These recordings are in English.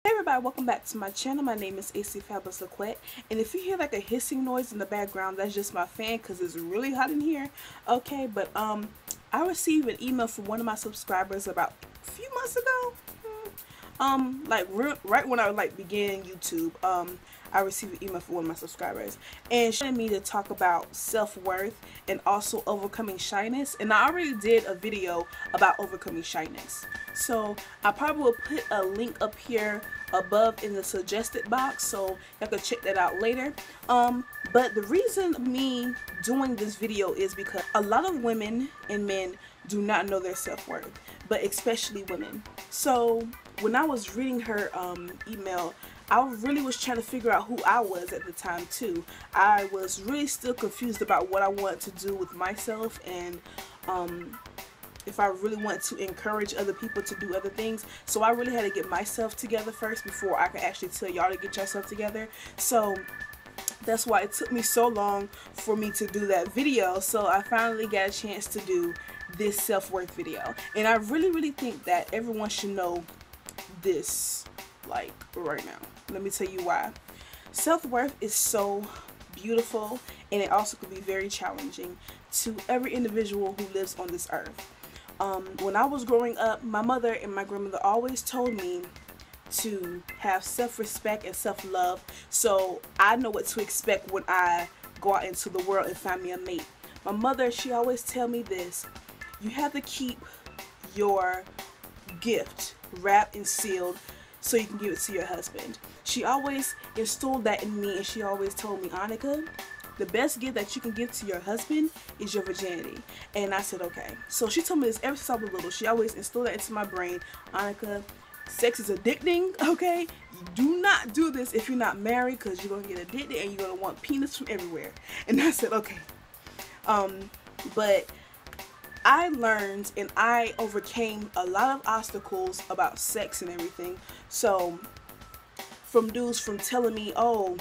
Hey everybody, welcome back to my channel. My name is Acfabulous, and if you hear like a hissing noise in the background, that's just my fan because it's really hot in here. Okay, but I received an email from one of my subscribers about a few months ago. Right when I began YouTube, I received an email from one of my subscribers, and she wanted me to talk about self-worth and also overcoming shyness. And I already did a video about overcoming shyness, so I probably will put a link up here above in the suggested box so y'all can check that out later. But the reason me doing this video is because a lot of women and men do not know their self-worth, but especially women. So when I was reading her email, I really was trying to figure out who I was at the time too. I was really still confused about what I wanted to do with myself, and if I really want to encourage other people to do other things. So I really had to get myself together first before I could actually tell y'all to get yourself together. So that's why it took me so long for me to do that video. So I finally got a chance to do this self-worth video, and I really think that everyone should know this like right now. Let me tell you why. Self-worth is so beautiful, and it also could be very challenging to every individual who lives on this earth. When I was growing up, my mother and my grandmother always told me to have self-respect and self-love, so I know what to expect when I go out into the world and find me a mate. My mother, she always tell me this: you have to keep your gift wrapped and sealed so you can give it to your husband. She always instilled that in me, and she always told me, Anukkah, the best gift that you can give to your husband is your virginity. And I said, okay. So she told me this ever since I was little. She always instilled that into my brain. Anukkah, sex is addicting, okay? You do not do this if you're not married, because you're going to get addicted and you're going to want penis from everywhere. And I said, okay. But I learned and I overcame a lot of obstacles about sex and everything. So from dudes from telling me, oh,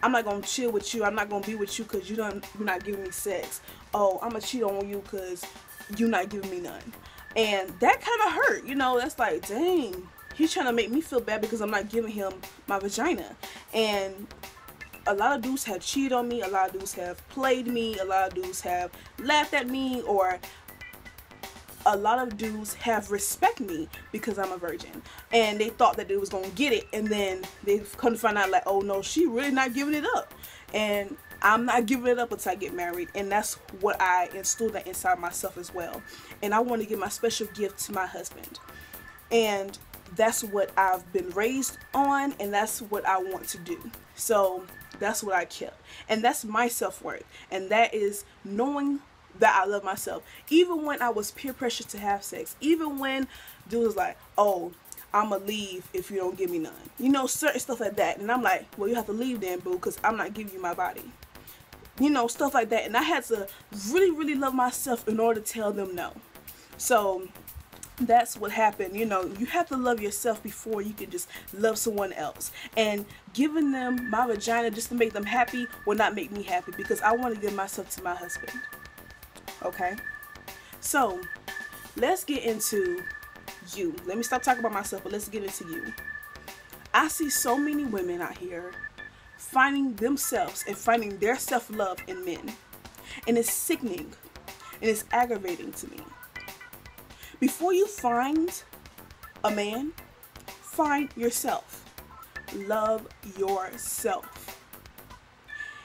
I'm not gonna chill with you, I'm not gonna be with you because you're not giving me sex. Oh, I'm gonna cheat on you because you're not giving me none. And that kind of hurt, you know. That's like, dang, he's trying to make me feel bad because I'm not giving him my vagina. And a lot of dudes have cheated on me, a lot of dudes have played me, a lot of dudes have laughed at me, or a lot of dudes have respect me because I'm a virgin, and they thought that they was gonna get it, and then they come to find out like, oh no, she really not giving it up, and I'm not giving it up until I get married. And that's what I instilled that inside myself as well. And I want to give my special gift to my husband, and that's what I've been raised on, and that's what I want to do. So that's what I kept, and that's my self-worth, and that is knowing that I love myself. Even when I was peer pressured to have sex, even when dude was like, oh, I'ma leave if you don't give me none, you know, certain stuff like that. And I'm like, well, you have to leave then, boo, because I'm not giving you my body, you know, stuff like that. And I had to really love myself in order to tell them no. So that's what happened. You know, you have to love yourself before you can just love someone else. And giving them my vagina just to make them happy will not make me happy, because I want to give myself to my husband. Okay, so let's get into you. Let me stop talking about myself, but let's get into you. I see so many women out here finding themselves and finding their self-love in men, and it's sickening and it's aggravating to me. Before you find a man, find yourself. Love yourself.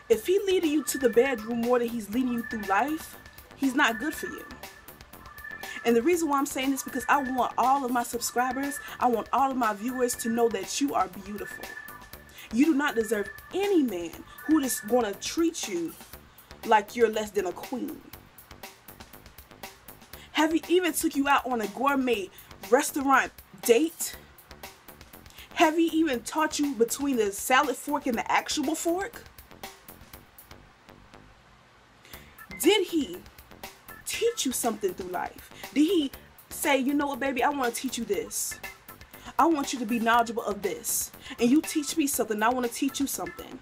If he leading you to the bedroom more than he's leading you through life, he's not good for you. And the reason why I'm saying this, because I want all of my subscribers, I want all of my viewers to know that you are beautiful. You do not deserve any man who is going to treat you like you're less than a queen. Have he even took you out on a gourmet restaurant date? Have he even taught you between the salad fork and the actual fork? Did he teach you something through life? Did he say, you know what, baby, I want to teach you this. I want you to be knowledgeable of this. And you teach me something, I want to teach you something.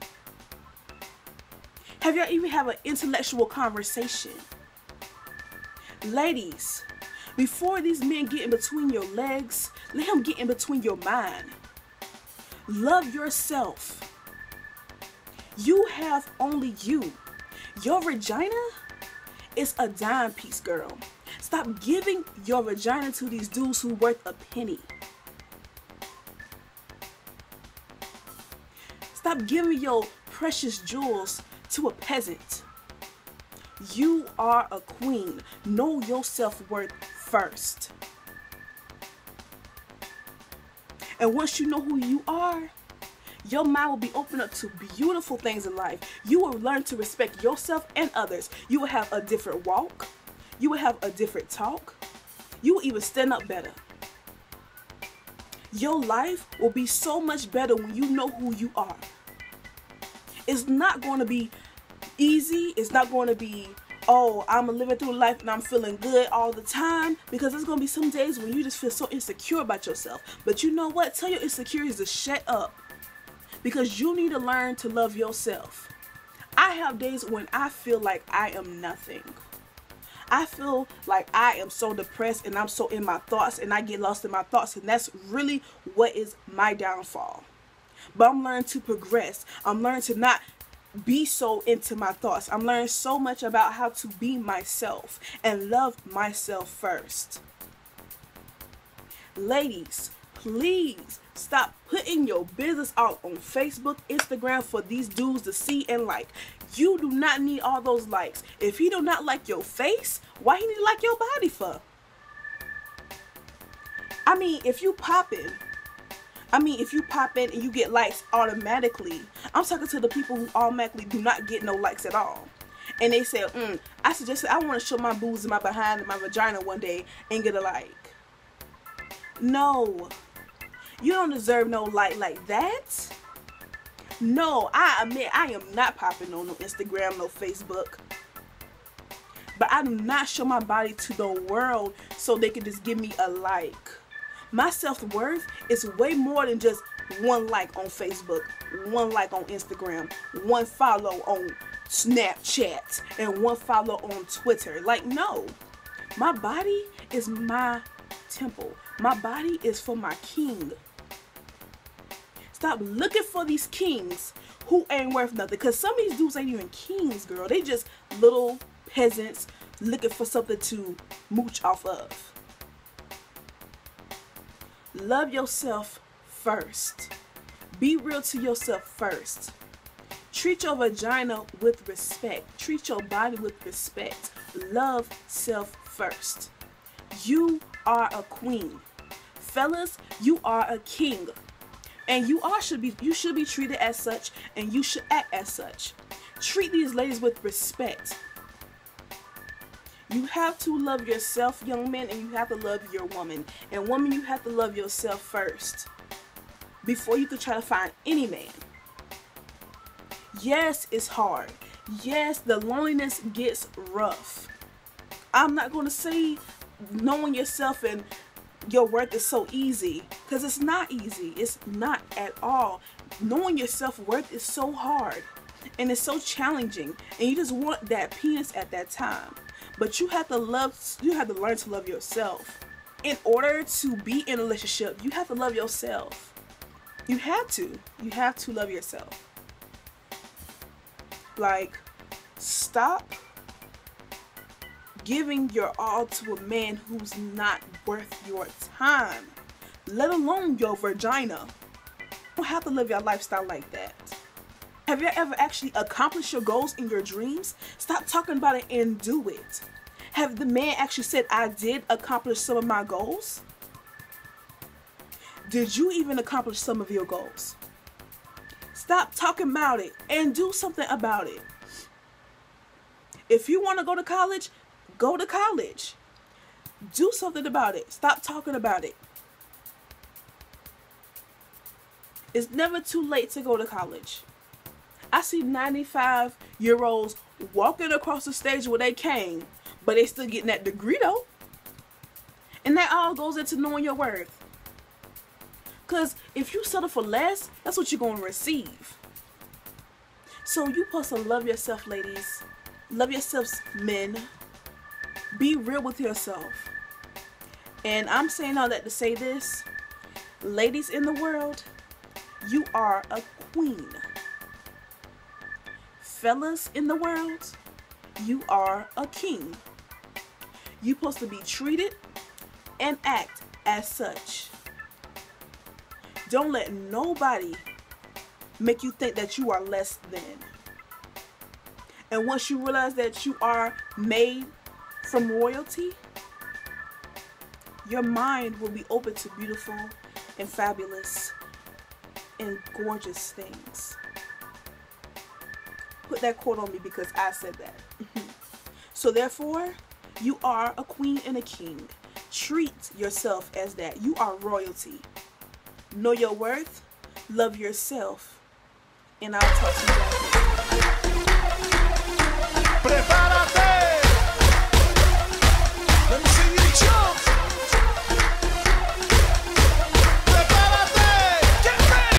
Have y'all even have an intellectual conversation? Ladies, before these men get in between your legs, let him get in between your mind. Love yourself. You have only you. Your vagina is a dime piece, girl. Stop giving your vagina to these dudes who worth a penny. Stop giving your precious jewels to a peasant. You are a queen. Know your self-worth first. And once you know who you are, your mind will be opened up to beautiful things in life. You will learn to respect yourself and others. You will have a different walk. You will have a different talk. You will even stand up better. Your life will be so much better when you know who you are. It's not going to be easy. It's not going to be, oh, I'm living through life and I'm feeling good all the time, because there's going to be some days when you just feel so insecure about yourself. But you know what? Tell your insecurities to shut up, because you need to learn to love yourself. I have days when I feel like I am nothing. I feel like I am so depressed and I'm so in my thoughts and I get lost in my thoughts, and that's really what is my downfall. But I'm learning to progress. I'm learning to not be so into my thoughts. I'm learning so much about how to be myself and love myself first. Ladies, please stop putting your business out on Facebook, Instagram for these dudes to see and like. You do not need all those likes. If he do not like your face, why he need to like your body for? I mean, if you pop in and you get likes automatically, I'm talking to the people who automatically do not get no likes at all. And they say, I suggested I want to show my boobs and my behind and my vagina one day and get a like. No. You don't deserve no like that. No, I admit I am not popping on no Instagram, no Facebook. But I do not show my body to the world so they can just give me a like. My self-worth is way more than just one like on Facebook, one like on Instagram, one follow on Snapchat, and one follow on Twitter. Like, no. My body is my temple. My body is for my king. Stop looking for these kings who ain't worth nothing. Because some of these dudes ain't even kings, girl. They just little peasants looking for something to mooch off of. Love yourself first. Be real to yourself first. Treat your vagina with respect. Treat your body with respect. Love self first. You are a queen. Fellas, you are a king. And you should be treated as such, and you should act as such. Treat these ladies with respect. You have to love yourself, young men, and you have to love your woman. And woman, you have to love yourself first before you can try to find any man. Yes, it's hard. Yes, the loneliness gets rough. I'm not going to say knowing yourself and your worth is so easy, because it's not easy. It's not at all. Knowing your self-worth is so hard and it's so challenging, and you just want that penis at that time. But you have to learn to love yourself. In order to be in a relationship, you have to love yourself. You have to love yourself. Like, stop giving your all to a man who's not worth your time, let alone your vagina. You don't have to live your lifestyle like that. Have you ever actually accomplished your goals in your dreams? Stop talking about it and do it. Have the man actually said, I did accomplish some of my goals? Did you even accomplish some of your goals? Stop talking about it and do something about it. If you want to go to college, go to college. Do something about it. Stop talking about it. It's never too late to go to college. I see 95-year-olds walking across the stage where they came, but they still getting that degree though. And that all goes into knowing your worth. Because if you settle for less, that's what you're going to receive. So you supposed to love yourself, ladies. Love yourselves, men. Be real with yourself. And I'm saying all that to say this. Ladies in the world, you are a queen. Fellas in the world, you are a king. You're supposed to be treated and act as such. Don't let nobody make you think that you are less than. And once you realize that you are made from royalty, your mind will be open to beautiful and fabulous and gorgeous things. Put that quote on me because I said that. So therefore, you are a queen and a king. Treat yourself as that. You are royalty. Know your worth, love yourself, and I'll talk to you guys later. Prepárate.